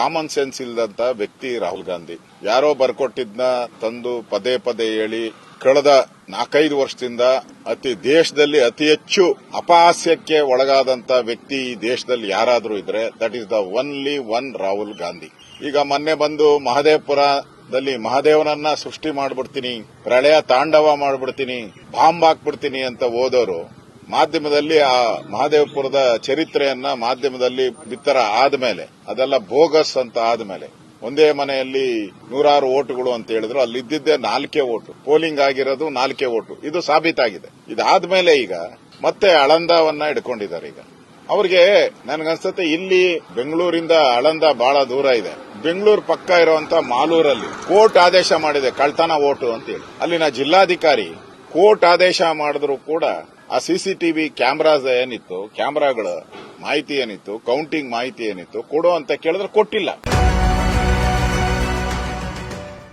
Common sense ಇಲ್ಲದಂತ ವ್ಯಕ್ತಿ ರಾಹುಲ್ ಗಾಂಧಿ. ಯಾರೋ ಬರ್ಕೊಟ್ಟಿದ್ನ ತಂದು ಪದೇ ಪದೇ ಹೇಳಿ ಕಳೆದ 4-5 ವರ್ಷದಿಂದ ದೇಶದಲ್ಲಿ ಅತಿ ಹೆಚ್ಚು ಅಪಹಾಸ್ಯಕ್ಕೆ ಒಳಗಾದಂತ ವ್ಯಕ್ತಿ ಈ ದೇಶದಲ್ಲಿ ಯಾರಾದರೂ ಇದ್ರೆ that is the only one Rahul Gandhi. ಈಗ ಮೊನ್ನೆ ಬಂದು ಮಹದೇವಪುರದಲ್ಲಿ ಮಹಾದೇವನನ್ನ ಸೃಷ್ಟಿ ಮಾಡ್ಬಿಡ್ತೀನಿ, ಪ್ರಳಯ ತಾಂಡವ ಮಾಡ್ಬಿಡ್ತೀನಿ, ಬಾಂಬ್ ಹಾಕ್ಬಿಡ್ತೀನಿ ಅಂತ ಓದೋರು ಮಾಧ್ಯಮದಲ್ಲಿ ಆ ಮಹದೇವಪುರದ ಚರಿತ್ರೆಯನ್ನ ಮಾಧ್ಯಮದಲ್ಲಿ ಬಿತ್ತರ ಆದ್ಮೇಲೆ, ಅದೆಲ್ಲ ಬೋಗಸ್ ಅಂತ ಆದ್ಮೇಲೆ, ಒಂದೇ ಮನೆಯಲ್ಲಿ 100 ಓಟುಗಳು ಅಂತ ಹೇಳಿದ್ರು, ಅಲ್ಲಿ ಇದ್ದಿದ್ದೇ 4 ಓಟು, ಪೋಲಿಂಗ್ ಆಗಿರೋದು 4 ಓಟು, ಇದು ಸಾಬೀತಾಗಿದೆ. ಇದಾದ್ಮೇಲೆ ಈಗ ಮತ್ತೆ ಆಳಂದವನ್ನ ಇಟ್ಕೊಂಡಿದ್ದಾರೆ. ಈಗ ಅವ್ರಿಗೆ ನನ್ಗನ್ಸುತ್ತೆ ಇಲ್ಲಿ ಬೆಂಗಳೂರಿಂದ ಆಳಂದ ಬಹಳ ದೂರ ಇದೆ. ಬೆಂಗಳೂರು ಪಕ್ಕ ಇರುವಂತ ಮಾಲೂರಲ್ಲಿ ಕೋರ್ಟ್ ಆದೇಶ ಮಾಡಿದೆ ಕಳ್ತನ ಓಟು ಅಂತ ಹೇಳಿ. ಅಲ್ಲಿನ ಜಿಲ್ಲಾಧಿಕಾರಿ ಕೋರ್ಟ್ ಆದೇಶ ಮಾಡಿದ್ರು ಕೂಡ ಆ ಸಿಸಿಟಿವಿ ಕ್ಯಾಮೆರಾಸ್ ಏನಿತ್ತು, ಕ್ಯಾಮೆರಾಗಳ ಮಾಹಿತಿ ಏನಿತ್ತು, ಕೌಂಟಿಂಗ್ ಮಾಹಿತಿ ಏನಿತ್ತು ಕೊಡು ಅಂತ ಕೇಳಿದ್ರೆ ಕೊಟ್ಟಿಲ್ಲ.